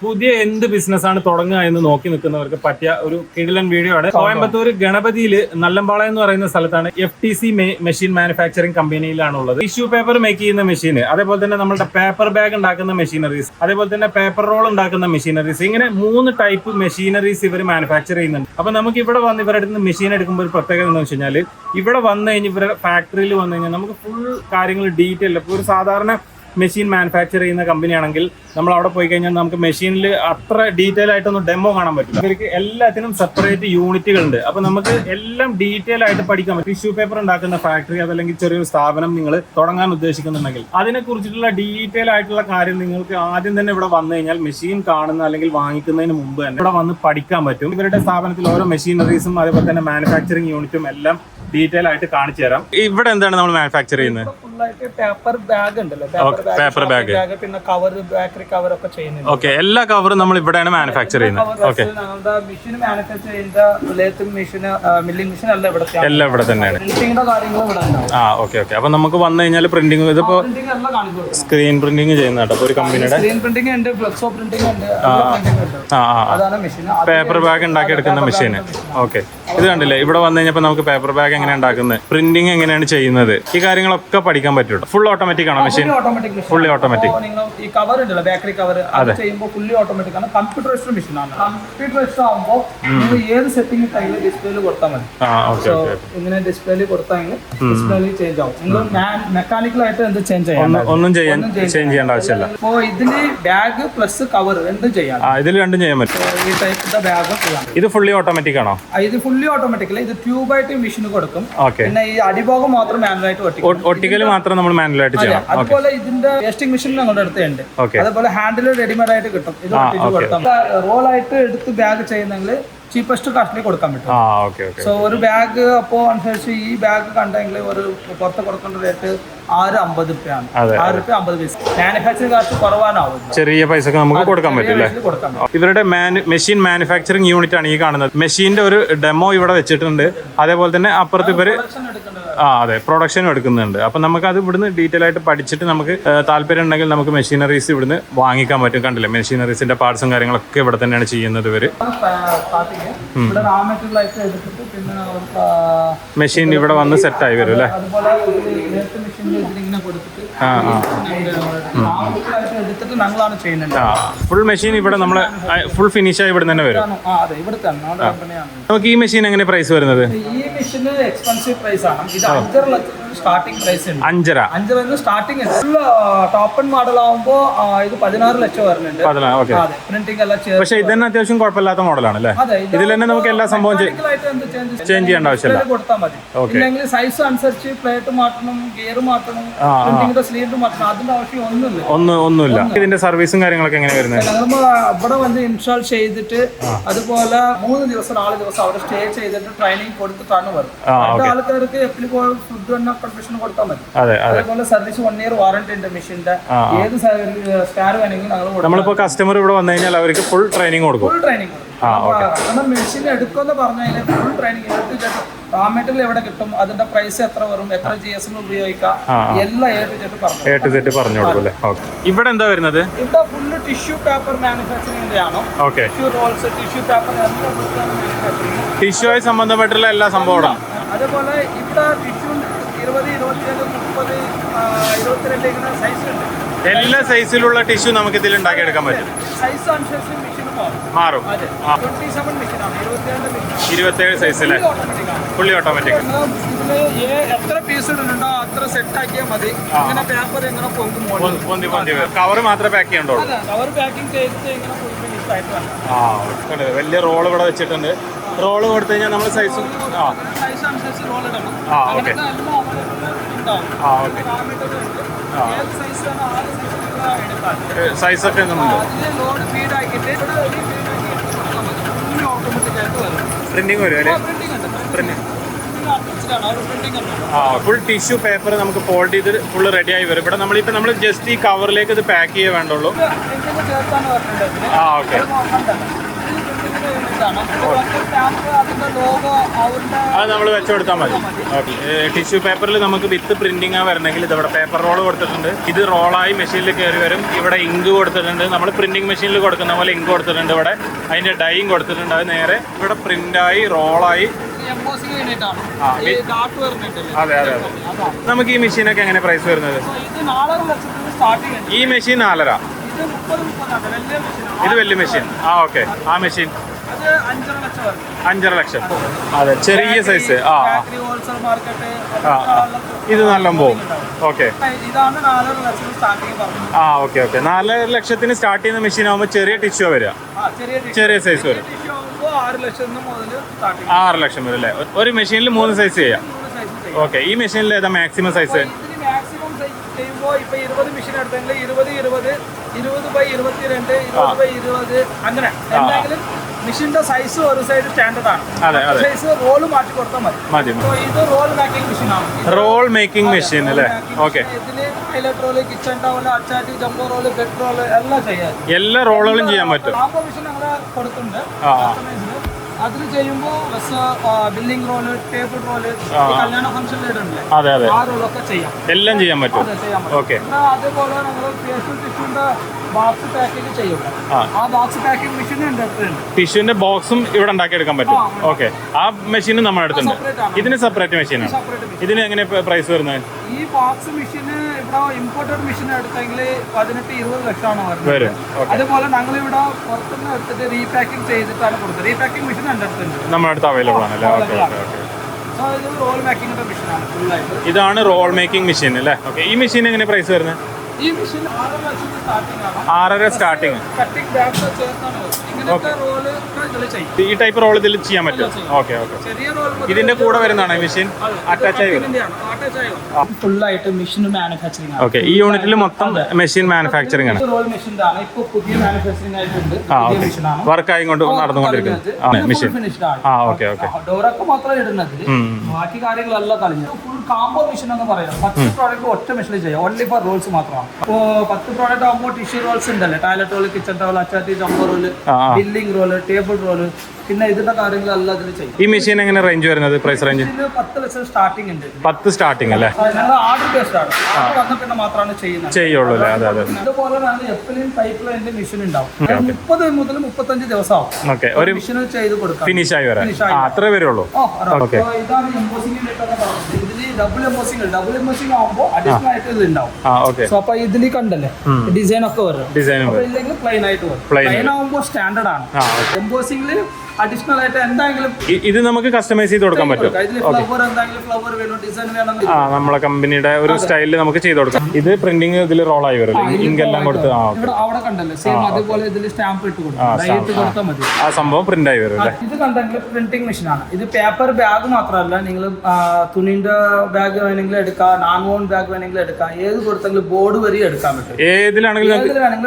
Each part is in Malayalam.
പുതിയ എന്ത് ബിസിനസ്സാണ് തുടങ്ങുക എന്ന് നോക്കി നിൽക്കുന്നവർക്ക് പറ്റിയ ഒരു കിടിലൻ വീഡിയോ ആണ്. കോയമ്പത്തൂർ ഗണപതിയിൽ നല്ലമ്പാള എന്ന് പറയുന്ന സ്ഥലത്താണ് FTC മെഷീൻ മാനുഫാക്ചറിംഗ് കമ്പനിയിലാണുള്ളത്. ടിഷ്യൂ പേപ്പർ മേക്ക് ചെയ്യുന്ന മെഷീൻ, അതേപോലെ തന്നെ നമ്മുടെ പേപ്പർ ബാഗ് ഉണ്ടാക്കുന്ന മെഷീനറീസ്, അതേപോലെ തന്നെ പേപ്പർ റോൾ ഉണ്ടാക്കുന്ന മെഷീനറീസ്, ഇങ്ങനെ 3 ടൈപ്പ് മെഷീനറീസ് ഇവർ മാനുഫാക്ചർ ചെയ്യുന്നുണ്ട്. അപ്പൊ നമുക്ക് ഇവിടെ വന്ന് ഇവരുടെ അടുത്ത് മെഷീൻ എടുക്കുമ്പോൾ ഒരു പ്രത്യേകത എന്ന് വെച്ച് കഴിഞ്ഞാൽ ഇവിടെ വന്നു കഴിഞ്ഞാൽ ഇവരുടെ ഫാക്ടറിയിൽ വന്നു കഴിഞ്ഞാൽ നമുക്ക് ഫുൾ കാര്യങ്ങൾ ഡീറ്റെയിൽ, ഇപ്പോൾ ഒരു സാധാരണ മെഷീൻ മാനുഫാക്ചർ ചെയ്യുന്ന കമ്പനിയാണെങ്കിൽ നമ്മൾ അവിടെ പോയി കഴിഞ്ഞാൽ നമുക്ക് മെഷീനിൽ അത്ര ഡീറ്റെയിൽ ആയിട്ടൊന്നും ഡെമോ കാണാൻ പറ്റില്ല. ഇവർക്ക് എല്ലാത്തിനും സെപ്പറേറ്റ് യൂണിറ്റുകളുണ്ട്. അപ്പൊ നമുക്ക് എല്ലാം ഡീറ്റെയിൽ ആയിട്ട് പഠിക്കാൻ പറ്റും. ടിഷ്യൂ പേപ്പർ ഉണ്ടാക്കുന്ന ഫാക്ടറി അതല്ലെങ്കിൽ ചെറിയൊരു സ്ഥാപനം നിങ്ങൾ തുടങ്ങാൻ ഉദ്ദേശിക്കുന്നുണ്ടെങ്കിൽ അതിനെ കുറിച്ചിട്ടുള്ള ഡീറ്റെയിൽ ആയിട്ടുള്ള കാര്യം നിങ്ങൾക്ക് ആദ്യം തന്നെ ഇവിടെ വന്നു കഴിഞ്ഞാൽ മെഷീൻ കാണുന്ന അല്ലെങ്കിൽ വാങ്ങിക്കുന്നതിന് മുമ്പ് തന്നെ ഇവിടെ വന്ന് പഠിക്കാൻ പറ്റും. ഇവരുടെ സ്ഥാപനത്തിൽ ഓരോ മെഷീനറീസും അതേപോലെ തന്നെ മാനുഫാക്ചറിങ് യൂണിറ്റും എല്ലാം ഡീറ്റെയിൽ ആയിട്ട് കാണിച്ചു തരാം. ഇവിടെ എന്താണ് നമ്മൾ മാനുഫാക്ചർ ചെയ്യുന്നത്? പേപ്പർ ബാഗ് ഉണ്ടല്ലോ, പേപ്പർ ബാഗ്, പിന്നെ കവർ, ബേക്കറി കവർ ഒക്കെ ചെയ്യുന്നത്. ഓക്കെ, എല്ലാ കവറും നമ്മൾ ഇവിടെയാണ് മാനുഫാക്ചർ ചെയ്യുന്നത്. ഓക്കെ, മെഷീൻ മാനുഫാക്ചർ ചെയ്യുന്ന ലേത്തിങ് മെഷീൻ, മില്ലിംഗ് മെഷീൻ എല്ലാം ഇവിടെ തന്നെയാണ്. പ്രിന്റിംഗിന്റെ കാര്യങ്ങൾ ഇവിടെ ഉണ്ടാവും. ഓക്കെ. അപ്പൊ നമുക്ക് വന്നു കഴിഞ്ഞാൽ പ്രിന്റിംഗ്, ഇതിപ്പോ സ്ക്രീൻ പ്രിന്റിംഗ് ചെയ്യുന്ന കേട്ടോ ഒരു കമ്പനിയുടെ. സ്ക്രീൻ പ്രിന്റിംഗ് ഉണ്ട്, ഫ്ലെക്സോ പ്രിന്റിംഗ് ഉണ്ട്, അതാണ് മെഷീൻ. പേപ്പർ ബാഗ് ഉണ്ടാക്കി എടുക്കുന്ന മെഷീൻ. ഓക്കെ, ഇത് കണ്ടില്ലേ, ഇവിടെ വന്നു കഴിഞ്ഞപ്പോൾ നമുക്ക് പേപ്പർ ബാഗ് എങ്ങനെ ഉണ്ടാക്കുന്നത്, പ്രിന്റിംഗ് എങ്ങനെയാണ് ചെയ്യുന്നത്, ഈ കാര്യങ്ങളൊക്കെ പഠിക്കാൻ പറ്റും. ഫുൾ ഓട്ടോമാറ്റിക് ആണോ മെഷീൻ? Fully automatic. ഈ കവർ ഉണ്ടല്ലോ, ബേക്കറി കവർ, അത് ചെയ്യുമ്പോൾ ഫുള്ളി ഓട്ടോമാറ്റിക് ആണ്. കമ്പ്യൂട്ടറൈസ്ഡ് മെഷീൻ ആണ്. കമ്പ്യൂട്ടറൈസ്ഡ് ആകുമ്പോൾ നിങ്ങൾ ഏത് സെറ്റിംഗ് ടൈമിൽ ഡിസ്പ്ലേയിൽ കൊടുത്താൽ മതി. ഇങ്ങനെ ഡിസ്പ്ലേയിൽ കൊടുത്താൽ ഡിസ്പ്ലേയിൽ ചേഞ്ച് ആവും. നിങ്ങൾ മെക്കാനിക്കൽ ആയിട്ട് എന്ത് ചേഞ്ച് ചെയ്യാം? ഒന്നും ചേഞ്ച് ചെയ്യേണ്ട ആവശ്യമില്ല. അപ്പോൾ ഇതിന് ബാഗ് പ്ലസ് കവർ രണ്ടും ചെയ്യാം. ഇതിൽ രണ്ടും ചെയ്യാൻ പറ്റും. ഈ ടൈപ്പ് ബാഗ് ചെയ്യാം. ഇത് ഫുള്ളി ഓട്ടോമാറ്റിക് ആണോ? ഇത് ഫുള്ളി ഓട്ടോമാറ്റിക്കലി. ഇത് ട്യൂബായിട്ട് മെഷീൻ കൊടുക്കും. പിന്നെ ഈ അടിഭാഗം മാത്രം മാനുവലായിട്ട് ഒട്ടിക്കൽ മാത്രം നമ്മൾ മാനുവലായിട്ട് ചെയ്യണം. അതുപോലെ ഇതിന്റെ വേസ്റ്റിംഗ് മെഷീൻ ഞങ്ങളുടെ അടുത്തുണ്ട്. അതേപോലെ ഹാൻഡിൽ റെഡിമെയ്ഡ് ആയിട്ട് കിട്ടും. ഇത് കൊടുക്കാം. റോൾ ആയിട്ട് എടുത്ത് ബാഗ് ചെയ്യുന്നെങ്കിൽ ചീപ്പസ്റ്റ് കാസ്റ്റിൽ കൊടുക്കാൻ പറ്റും. സോ ഒരു ബാഗ് അപ്പോൾ അനുസരിച്ച് ഈ ബാഗ് കണ്ടെങ്കിൽ ഒരു പുറത്ത് കൊടുക്കേണ്ട റേറ്റ് 650 രൂപയാണ്. 6 രൂപ 50 പൈസ. മാനുഫാക്ചറിംഗ് കാസ്റ്റ് കുറവാനാവും. ചെറിയ പൈസ നമുക്ക് കൊടുക്കാൻ പറ്റില്ല. ഇവരുടെ മെഷീൻ മാനുഫാക്ചറിംഗ് യൂണിറ്റ് ആണ് ഈ കാണുന്നത്. മെഷീന്റെ ഒരു ഡെമോ ഇവിടെ വെച്ചിട്ടുണ്ട്. അതേപോലെ തന്നെ അപ്പുറത്ത് ഇവര് അതെ, പ്രൊഡക്ഷനും എടുക്കുന്നുണ്ട്. അപ്പൊ നമുക്ക് അത് ഇവിടുന്ന് ഡീറ്റെയിൽ ആയിട്ട് പഠിച്ചിട്ട് നമുക്ക് താല്പര്യം ഉണ്ടെങ്കിൽ നമുക്ക് മെഷീനറീസ് ഇവിടുന്ന് വാങ്ങിക്കാൻ പറ്റും. കണ്ടില്ലേ, മെഷീനറീസിന്റെ പാർട്സും കാര്യങ്ങളൊക്കെ ഇവിടെ തന്നെയാണ് ചെയ്യുന്നത് ഇവര്. മെഷീൻ ഇവിടെ വന്ന് സെറ്റ് ആയി വരും അല്ലേ? ഫുൾ മെഷീൻ ഇവിടെ നമ്മള് ഫുൾ ഫിനിഷ് ആയി ഇവിടെ തന്നെ വരും. നമുക്ക് ഈ മെഷീൻ എങ്ങനെ പ്രൈസ് വരുന്നത്? ഈ മെഷീന് എക്സ്പെൻസീവ് പ്രൈസ് ആണ്. ഇത് 5 ലക്ഷം സ്റ്റാർട്ടിംഗ് പ്രൈസ് ഉണ്ട്. 5 സ്റ്റാർട്ടിംഗ്. ടോപ്പ് ആൻഡ് മോഡൽ ആവുമ്പോ ഇത് 16 ലക്ഷം വരുന്നുണ്ട്. പ്രിന്റിംഗ് എല്ലാം. പക്ഷേ ഇത് തന്നെ അത്യാവശ്യം കുഴപ്പമില്ലാത്ത മോഡലാണ് അല്ലേ? ഇതിൽ തന്നെ നമുക്ക് എല്ലാ സംഭവം ചേഞ്ച് ചെയ്യേണ്ട ആവശ്യമില്ല. കൊടുത്താൽ മതി. ഇല്ലെങ്കിൽ സൈസ് അനുസരിച്ച് പ്ലേറ്റ് മാറ്റണം, ഗിയർ മാറ്റണം, പ്രിന്റിംഗിന്റെ സ്ലീവ് മാറ്റണം, അതിന്റെ ആവശ്യം ഒന്നുമില്ല. ഇതിന്റെ സർവീസും കാര്യങ്ങളൊക്കെ എങ്ങനെ വരുന്നത്? നമ്മൾ ഇവിടെ വന്ന് ഇൻസ്റ്റാൾ ചെയ്തിട്ട് അതുപോലെ 3 ദിവസം 4 ദിവസം അവിടെ സ്റ്റേ ചെയ്തിട്ട് ട്രെയിനിങ് കൊടുത്തിട്ടാണ് വരുന്നത്. ആൾക്കാർക്ക് എപ്പോഴും ഫുഡ് തന്നെ കൺഫ്യൂഷൻ കൊടുത്താൽ മതി. അതേപോലെ സർവീസ് 1 ഇയർ വാറന്റി ഉണ്ട് മെഷീന്റെ. ഏത് സ്കാർ വേണമെങ്കിലും നമ്മളിപ്പോ കസ്റ്റമർ ഇവിടെ വന്നു കഴിഞ്ഞാൽ അവർക്ക് ഫുൾ ട്രെയിനിങ് കൊടുക്കും. Full training. മെഷീൻ എടുക്കുമെന്ന് പറഞ്ഞു കഴിഞ്ഞാൽ ഫുൾ ട്രെയിനിങ്. റോ മെറ്റീരിയൽ എവിടെ കിട്ടും, അതിന്റെ പ്രൈസ് എത്ര വരും, എത്ര GSM ഉപയോഗിക്കാം, എല്ലാം A to Z പറഞ്ഞു കൊടുക്കും. ഇവിടെ എന്താ വരുന്നത്? ഇവിടെ ഫുള്ള് ടിഷ്യൂ പേപ്പർ മാനുഫാക്ചറിംഗ് ആണ്. Tissue rolls, tissue paper, tissue ആയി സംബന്ധപ്പെട്ടുള്ള എല്ലാ സംഭവങ്ങളും. അതേപോലെ ഇവിടെ ടിഷ്യൂ 20, 27, 30, 22 ഇങ്ങനെ സൈസ് ഉണ്ട്. എല്ലാ സൈസിലുള്ള ടിഷ്യൂ നമുക്ക് ഇതിൽ ഉണ്ടാക്കി എടുക്കാൻ പറ്റും. സൈസ് അനുസരിച്ച് മെഷീൻ മാറും. 27 മെഷീനാണ്. 27 സൈസിലെ ഫുള്ളി ഓട്ടോമാറ്റിക്. ഇതില് എത്ര പീസ് ഇടുന്നുണ്ടോ അത്ര സെറ്റ് ആക്കിയാൽ മതി. ഇങ്ങനെ പേപ്പർ ഇങ്ങനെ പൊന്തി കവർ മാത്രമേ പാക്ക് ചെയ്യണ്ടുള്ളൂ. കവർ പാക്കിംഗ് ചെയ്തിട്ട് ഇങ്ങനെ ഫുൾ ഫിനിഷ് ആയിട്ട് വേണം. വലിയ റോൾ ഇവിടെ വെച്ചിട്ടുണ്ട്. റോള് കൊടുത്തു കഴിഞ്ഞാൽ നമ്മൾ സൈസ് അനുസരിച്ച് റോൾ ഇടണം. സൈസ് ഒക്കെ പ്രിന്റിംഗ് വരും അല്ലേ? ഫുൾ ടിഷ്യൂ പേപ്പർ നമുക്ക് ഫോൾഡ് ചെയ്ത് ഫുൾ റെഡി ആയി വരും. ഇവിടെ നമ്മൾ ജസ്റ്റ് ഈ കവറിലേക്ക് ഇത് പാക്ക് ചെയ്യേ വേണ്ടുള്ളൂ. ഓക്കെ. അത് നമ്മൾ വെച്ച് കൊടുത്താൽ മതി. ഓക്കെ. ടിഷ്യൂ പേപ്പറിൽ നമുക്ക് വിത്ത് പ്രിന്റിംഗ് ആ വരണമെങ്കിൽ ഇതിവിടെ പേപ്പർ റോൾ കൊടുത്തിട്ടുണ്ട്. ഇത് റോളായി മെഷീനിൽ കയറി വരും. ഇവിടെ ഇങ്ക് കൊടുത്തിട്ടുണ്ട്. നമ്മൾ പ്രിന്റിംഗ് മെഷീനിൽ കൊടുക്കുന്ന പോലെ ഇങ്ക് കൊടുത്തിട്ടുണ്ട്. ഇവിടെ അതിന്റെ ഡൈയും കൊടുത്തിട്ടുണ്ട്. അത് നേരെ ഇവിടെ പ്രിന്റായി റോളായി. അതെ അതെ അതെ. നമുക്ക് ഈ മെഷീനൊക്കെ എങ്ങനെ പ്രൈസ് വരുന്നത്? ഈ മെഷീൻ 4.5. ഇത് വലിയ മെഷീൻ. ആ ഓക്കെ. ആ മെഷീൻ 5.5 ലക്ഷം. അതെ, ചെറിയ സൈസ്. ആ ഇത് നല്ല പോകും. ഓക്കെ. ആ ഓക്കെ ഓക്കെ. 4 ലക്ഷത്തിന് സ്റ്റാർട്ട് ചെയ്യുന്ന മെഷീൻ ആകുമ്പോൾ ചെറിയ ടിഷ്യൂ വരിക, ചെറിയ സൈസ് വരും. 6 ലക്ഷം വരും അല്ലേ? ഒരു മെഷീനിൽ 3 സൈസ് ചെയ്യാം. ഓക്കെ. ഈ മെഷീനിൽ ഏതാ മാക്സിമം സൈസ്? ഇപ്പൊ 20 മെഷീൻ എടുത്തെങ്കിൽ 20 20 20/22 20/20 അങ്ങനെ എന്തെങ്കിലും മെഷീന്റെ സൈസ് ഒരു സൈഡ് സ്റ്റാൻഡേർഡ് ആണ്. സൈസ് റോള് മാറ്റി കൊടുത്താൽ മതി. ഇത് റോൾ മേക്കിംഗ് മെഷീൻ ആണ്. റോൾ മേക്കിംഗ് മെഷീൻ അല്ലേ? ഓക്കെ. ഇതില് പൈലറ്റ് റോള്, കിച്ചൺ ടവൽ, അച്ചാറ്റി, ജംബോ റോള്, ബെഡ് റോള് എല്ലാം ചെയ്യാം. എല്ലാ റോളുകളും ചെയ്യാൻ പറ്റും. ആംബോ മെഷീൻ ഞങ്ങള് കൊടുക്കുന്നുണ്ട്. അതിൽ ചെയ്യുമ്പോൾ ബില്ലിംഗ് റോള്, ടേബിൾ റോള്, കല്യാണ ഫംഗ്ഷൻ ഇടുന്നില്ലേ, ആ റോളൊക്കെ ചെയ്യാം. എല്ലാം ചെയ്യാൻ പറ്റും. ഓക്കെ. അതേപോലെ നമ്മൾ ഫേഷ്യൽ ടിഷ്യൂന്റെ ബോക്സ് പാക്കിംഗ് ചെയ്യും. ആ ബോക്സ് പാക്കിംഗ് മെഷീൻ ഉണ്ട്. ടിഷ്യൂന്റെ ബോക്സും ഇവിടെ ഉണ്ടാക്കിയെടുക്കാൻ പറ്റും. ഓക്കെ. ആ മെഷീനും നമ്മുടെ അടുത്തുണ്ട്. ഇതിന് സെപ്പറേറ്റ് മെഷീനാണ്. ഇതിന് എങ്ങനെ പ്രൈസ് വരുന്നത്? ഈ ബോക്സ് മെഷീന് ഇവിടെ ഇമ്പോർട്ടഡ് മെഷീൻ എടുത്തെങ്കിൽ 18-20 ലക്ഷമാണ് വരുന്നത്. അതുപോലെ ഞങ്ങൾ ഇവിടെ പുറത്തുനിന്ന് എടുത്തിട്ട് റീപാക്കിംഗ് ചെയ്തിട്ടാണ് കൊടുത്തത്. റീപാക്കിംഗ് മെഷീൻ എൻ്റെ അടുത്തുണ്ട്. നമ്മുടെ അടുത്ത് അവൈലബിൾ ആണല്ലേ? Okay okay okay. ഇതാണ് റോൾ മേക്കിംഗ് മെഷീൻ അല്ലേ? ഓക്കെ. ഈ മെഷീൻ എങ്ങനെ പ്രൈസ് വരുന്നത്? ഈ മെഷീൻ 6 ലക്ഷം സ്റ്റാർട്ടിംഗ് ആണ്. 6.5 സ്റ്റാർട്ടിംഗ്. കട്ടിംഗ് ബാഗ് ചേർത്താണ്. ഇങ്ങനത്തെ റോള് ഈ ടൈപ്പ് റോൾ ഇതിൽ ചെയ്യാൻ പറ്റും. Okay okay. ചെറിയ റോൾ ഇതിന്റെ കൂടെ വരുന്നതാണ് ഈ മെഷീൻ അറ്റാച്ച് ആയി വരും. ഫുള്ളായിട്ട് മെഷീൻ മാനുഫാക്ചറിംഗ് ആണ്. ഓക്കെ. ഈ യൂണിറ്റിൽ മൊത്തം മെഷീൻ മാനുഫാക്ചറിംഗ് ആണ്. റോൾ മെഷീൻ ആണ്. ഇപ്പോൾ പുതിയ മാനുഫാക്ചറിംഗ് ആയിട്ടുണ്ട്. മെഷീൻ ആണ്. വർക്ക് ആയിക്കൊണ്ട് നടന്നുകൊണ്ടിരിക്കുന്നത് മെഷീൻ. ആ ഓക്കെ ഓക്കെ. ഡോറൊക്കെ മാത്രമേ ഇടുന്നത്. ബാക്കി കാര്യങ്ങളെല്ലാം കളഞ്ഞു. ഫുൾ കാമ്പോ മെഷീൻ എന്ന് പറയാം. 10 പ്രോഡക്റ്റ് ഒറ്റ മെഷീനിൽ ചെയ്യാം. ഓൺലി ഫോർ റോൾസ് മാത്രമാണ്. അപ്പോൾ 10 പ്രോഡക്റ്റ് ആകുമ്പോൾ ടിഷ്യൂ റോൾസ് ഉണ്ടല്ലേ, ടോയ്ലറ്റ് റോള്, കിച്ചൺ ടവൽ, അച്ചാറ്റി, jumbo roll, billing roll, table roll, പിന്നെ ഇതിന്റെ കാര്യങ്ങളെല്ലാം ഇതിൽ ചെയ്യും. ഈ മെഷീൻ എങ്ങനെ റേഞ്ച് വരുന്നത്? പ്രൈസ് റേഞ്ച് 10 ലക്ഷം സ്റ്റാർട്ടിംഗ് ഉണ്ട്. 10 സ്റ്റാർട്ടിംഗ് അല്ലേ? ഞങ്ങൾ ഓർഡർ ബേസ്ഡ് ആണ്. വന്ന പിന്നെ മാത്രമാണ് ചെയ്യുള്ളൂ അല്ലേ? അതെ അതെ. അതുപോലെ എപ്പോഴും പൈപ്പ് ലൈനിന്റെ മെഷീൻ ഉണ്ടാവും. 30 മുതൽ 35 ദിവസം ആവും. ഓക്കെ. ഒരു മെഷീൻ ചെയ്ത് കൊടുക്കാം. ഫിനിഷ് ആയി വരാൻ അത്രേ വരുള്ളൂ. ഇതാണ് എംബോസിംഗ്. ഇതിൽ ഡബിൾ എംബോസിംഗ്. ഡബിൾ എംബോസിംഗ് ആവുമ്പോൾ അഡീഷണൽ ആയിട്ട് ഇത് ഉണ്ടാവും. സോ അപ്പൊ ഇതിൽ കണ്ടല്ലേ ഡിസൈൻ ഒക്കെ വരും. ഇല്ലെങ്കിൽ പ്ലെയിൻ ആയിട്ട് വരും. പ്ലെയിൻ ആവുമ്പോൾ സ്റ്റാൻഡേർഡ് ആണ്. എംബോസിംഗിൽ അഡീഷണൽ ആയിട്ട് എന്തെങ്കിലും ഇത് നമുക്ക് കസ്റ്റമൈസ് ചെയ്ത് കൊടുക്കാൻ പറ്റും. ഫ്ലവർ വേണോ, ഡിസൈൻ വേണം, നമ്മളെ കമ്പനിയുടെ ഒരു സ്റ്റൈലിൽ നമുക്ക് ചെയ്ത് കൊടുക്കാം. ഇത് പ്രിന്റിംഗ് ഇതിൽ റോൾ ആയി വരും. ഇങ്ക് എല്ലാം കൊടുത്ത് അവിടെ കണ്ടല്ലേ സെയിം അതുപോലെ ഇതിൽ സ്റ്റാമ്പ് ഇട്ട് കൊടുത്താൽ മതി. ആ സംഭവം പ്രിന്റ് ആയി വരും. ഇത് കണ്ടെങ്കിൽ പ്രിന്റിംഗ് മെഷീൻ ആണ്. ഇത് പേപ്പർ ബാഗ് മാത്രമല്ല, നിങ്ങൾ തുണിന്റെ ബാഗ് വേണമെങ്കിൽ എടുക്കാം, നോൺ വോൺ ബാഗ് വേണമെങ്കിൽ എടുക്കാം. ഏത് കൊടുത്തെങ്കിലും ബോർഡ് വരെ എടുക്കാൻ പറ്റും. ഏതിലാണെങ്കിലും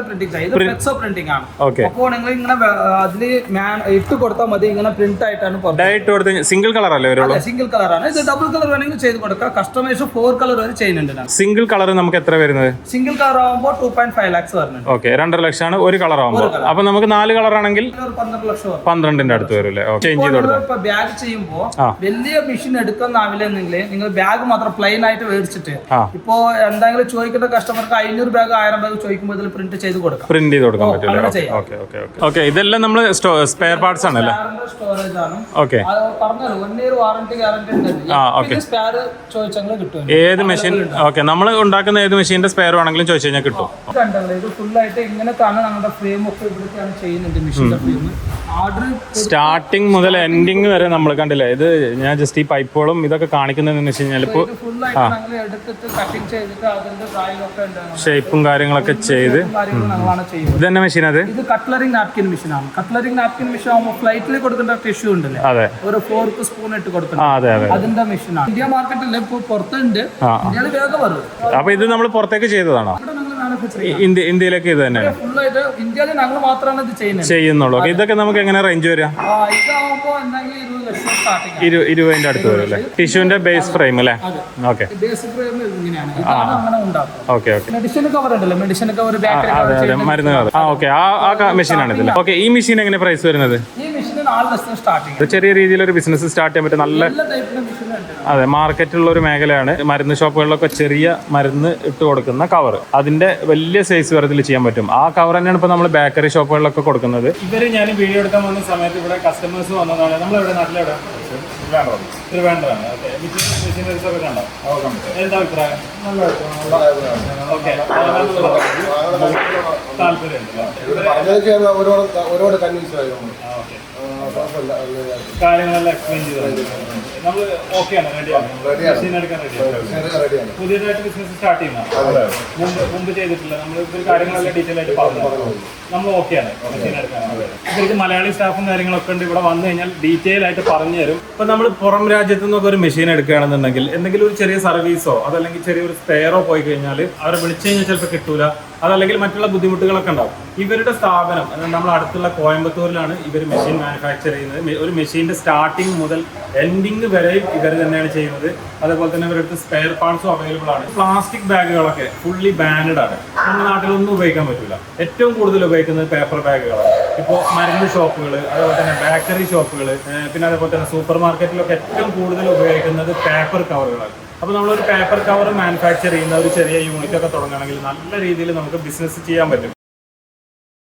പ്രിന്റിംഗ് ചെയ്യാം. ഇത് ഫ്ലെക്സോ പ്രിന്റിംഗ് ആണ്. അപ്പോൾ നിങ്ങൾ ഇങ്ങനെ അതിൽ ഇട്ട് കൊടുത്താൽ മതി. ഇങ്ങനെ പ്രിന്റ് ആയിട്ടാണ്. സിംഗിൾ കളർ അല്ലേ വരുള്ളൂ? സിംഗിൾ കളർ ആണ്. ഇത് ഡബിൾ കളർ വേണമെങ്കിൽ ചെയ്ത് കൊടുക്കാം. കസ്റ്റമൈസ് 4 കളർ വരെ ചെയ്യുന്നുണ്ട്. സിംഗിൾ കളർ നമുക്ക് എത്ര വരുന്നത്? സിംഗിൾ കളർ ആകുമ്പോൾ 2.5 lakhs വരുന്നുണ്ട്. ഓക്കെ. 2.5 ലക്ഷമാണ് ഒരു കളർ ആകുമ്പോൾ. അപ്പൊ നമുക്ക് 4 കളർ ആണെങ്കിൽ 12 ലക്ഷം 12ന്റെ അടുത്ത് വരും അല്ലേ? ചേഞ്ച് ചെയ്ത് കൊടുക്കാം. ഇപ്പൊ ബാഗ് ചെയ്യുമ്പോൾ വലിയ മെഷീൻ എടുക്കുന്നാവില്ലെങ്കിൽ നിങ്ങൾ ബാഗ് മാത്രം പ്ലെയിൻ ആയിട്ട് മേടിച്ചിട്ട് ഇപ്പോ എന്തെങ്കിലും ചോദിക്കുന്ന കസ്റ്റമർക്ക് 500 ബാഗ് 1000 ബാഗ് ചോദിക്കുമ്പോൾ ഇതിൽ പ്രിന്റ് ചെയ്ത് കൊടുക്കാം. പ്രിന്റ് ചെയ്ത് കൊടുക്കാൻ പറ്റില്ല. Okay okay okay. ഇതെല്ലാം നമ്മൾ സ്പെയർ പാർട്സ് ആണല്ലേ? സ്റ്റോറേജ് ആണ്. ഓക്കെ. പറഞ്ഞല്ലോ 1 year വാറന്റി ഗ്യാരണ്ടി ഉണ്ട്. സ്പെയർ ചോദിച്ചെങ്കിൽ കിട്ടും. ഏത് മെഷീൻ? ഓക്കെ. നമ്മൾ ഉണ്ടാക്കുന്ന ഏത് മെഷീന്റെ സ്പെയർ വേണമെങ്കിലും ചോദിച്ചു കഴിഞ്ഞാൽ കിട്ടും. ഇത് ഫുള്ളായിട്ട് ഇങ്ങനത്താണ് നമ്മുടെ ഫ്രെയിം ഒക്കെ ഇവിടേക്കാണ് ചെയ്യുന്നുണ്ട്. മെഷീന്റെ ഫ്രെയിം ഓർഡർ സ്റ്റാർട്ടിങ് മുതൽ എൻഡിങ് വരെ നമ്മൾ കണ്ടില്ലേ? ഇത് ഞാൻ ജസ്റ്റ് ഈ പൈപ്പുകളും ഇതൊക്കെ കാണിക്കുന്നതെന്ന് വെച്ച് കഴിഞ്ഞാൽ ഇപ്പോൾ ഷേപ്പും കാര്യങ്ങളൊക്കെ ചെയ്ത് ഇത് തന്നെ മെഷീൻ. അത് ഇത് കട്ട്ലറിംഗ് നാപ്കിൻ മെഷീനാണ്. കട്ട്ലറിംഗ് നാപ്കിൻ മെഷീൻ ആകുമ്പോൾ ഫ്ലൈറ്റിൽ കൊടുക്കേണ്ട ടിഷ്യൂ ഉണ്ടല്ലേ, അതെ, ഒരു ഫോർക്ക് സ്പൂൺ ഇട്ട് കൊടുക്കണം. അതിന്റെ മെഷീനാണ്. ഇന്ത്യ മാർക്കറ്റിൽ ഇപ്പോൾ പുറത്തുണ്ട്. ഇന്ത്യയിൽ വേഗം വരും. അപ്പൊ ഇത് നമ്മൾ പുറത്തേക്ക് ചെയ്തതാണോ? ഇന്ത്യയിലേക്ക് ഇത് തന്നെ ഇന്ത്യയിൽ ഞങ്ങൾ മാത്രമാണ് ഇത് ചെയ്യുന്നുള്ളൂ. ഇതൊക്കെ നമുക്ക് എങ്ങനെ റേഞ്ച് വരിക? 20ന്റെ അടുത്ത് വരും അല്ലേ? ടിഷ്യൂന്റെ ബേസ് ഫ്രെയിം അല്ലേ? Okay okay okay. Medicine cover, മരുന്ന് കവർ. ഓക്കെ. ആ മെഷീൻ ആണ് ഇതിൽ. ഓക്കെ. ഈ മെഷീൻ എങ്ങനെ പ്രൈസ് വരുന്നത്? ഈ മെഷീൻ 4 ലക്ഷം സ്റ്റാർട്ടിങ്. ചെറിയ രീതിയിൽ ഒരു ബിസിനസ് സ്റ്റാർട്ട് ചെയ്യാൻ പറ്റും. നല്ല എല്ലാ ടൈപ്പിന്റെ മെഷീൻ ഉണ്ട്. അതെ, മാർക്കറ്റുള്ള ഒരു മേഖലയാണ്. മരുന്ന് ഷോപ്പുകളിലൊക്കെ ചെറിയ മരുന്ന് ഇട്ട് കൊടുക്കുന്ന കവർ, അതിന്റെ വലിയ സൈസ് വരത്തിൽ ചെയ്യാൻ പറ്റും. ആ കവർ തന്നെയാണ് ഇപ്പൊ നമ്മൾ ബേക്കറി ഷോപ്പുകളിലൊക്കെ കൊടുക്കുന്നത്. ഇവര് ഞാൻ വീഡിയോ എടുക്കാൻ വന്ന സമയത്ത് ഇവിടെ കസ്റ്റമേഴ്സ് വന്നതാണ്. നമ്മളിവിടെ നാട്ടിലെവിടെ തിരുവനന്തപുരമാണ്. മെഷീനറീസ് ഒക്കെ കണ്ടോ? എന്താ അഭിപ്രായം? ഒരുപാട് കൺവിൻസ് ആയിരുന്നു. കാര്യങ്ങളെല്ലാം എക്സ്പ്ലെയിൻ ചെയ്തു. നമ്മൾ ഓക്കെയാണ്, റെഡിയാണ്, മെഷീൻ എടുക്കാൻ റെഡിയാണ്. പുതിയതായിട്ട് ബിസിനസ് സ്റ്റാർട്ട് ചെയ്യുന്ന മുമ്പ് ചെയ്തിട്ടില്ല. നമ്മൾ ഇതൊരു കാര്യങ്ങളെല്ലാം ഡീറ്റെയിൽ ആയിട്ട് പറഞ്ഞു. നമ്മൾ ഓക്കെയാണ് മെഷീൻ എടുക്കാൻ. ഇവർക്ക് മലയാളി സ്റ്റാഫും കാര്യങ്ങളൊക്കെ ഉണ്ട്. ഇവിടെ വന്നു കഴിഞ്ഞാൽ ഡീറ്റെയിൽ ആയിട്ട് പറഞ്ഞു തരും. ഇപ്പം നമ്മൾ പുറം രാജ്യത്തു നിന്നൊക്കെ ഒരു മെഷീൻ എടുക്കുകയാണെന്നുണ്ടെങ്കിൽ എന്തെങ്കിലും ഒരു ചെറിയ സർവീസോ അതല്ലെങ്കിൽ ചെറിയൊരു സ്പെയറോ പോയി കഴിഞ്ഞാൽ അവരെ വിളിച്ചു കഴിഞ്ഞാൽ ചിലപ്പോൾ കിട്ടൂല, അതല്ലെങ്കിൽ മറ്റുള്ള ബുദ്ധിമുട്ടുകളൊക്കെ ഉണ്ടാവും. ഇവരുടെ സ്ഥാപനം നമ്മൾ അടുത്തുള്ള കോയമ്പത്തൂരിലാണ് ഇവർ മെഷീൻ മാനുഫാക്ചർ ചെയ്യുന്നത്. ഒരു മെഷീൻ്റെ സ്റ്റാർട്ടിങ് മുതൽ എൻഡിങ് വരെയും ഇവർ തന്നെയാണ് ചെയ്യുന്നത്. അതേപോലെ തന്നെ ഇവരുടെ സ്പെയർ പാർട്സും അവൈലബിൾ ആണ്. പ്ലാസ്റ്റിക് ബാഗുകളൊക്കെ ഫുള്ളി ബാൻഡ് ആണ്. നമ്മുടെ നാട്ടിലൊന്നും ഉപയോഗിക്കാൻ പറ്റില്ല. ഏറ്റവും കൂടുതൽ ഉപയോഗിക്കുന്നത് പേപ്പർ ബാഗുകളാണ്. ഇപ്പോൾ മരുന്ന് ഷോപ്പുകൾ, അതേപോലെ തന്നെ ബേക്കറി ഷോപ്പുകൾ, പിന്നെ അതേപോലെ തന്നെ സൂപ്പർ മാർക്കറ്റിലൊക്കെ ഏറ്റവും കൂടുതൽ ഉപയോഗിക്കുന്നത് പേപ്പർ കവറുകളാണ്. അപ്പോൾ നമ്മളൊരു പേപ്പർ കവർ മാനുഫാക്ചർ ചെയ്യുന്ന ഒരു ചെറിയ യൂണിറ്റ് ഒക്കെ തുടങ്ങുകയാണെങ്കിൽ നല്ല രീതിയിൽ നമുക്ക് ബിസിനസ് ചെയ്യാൻ പറ്റും.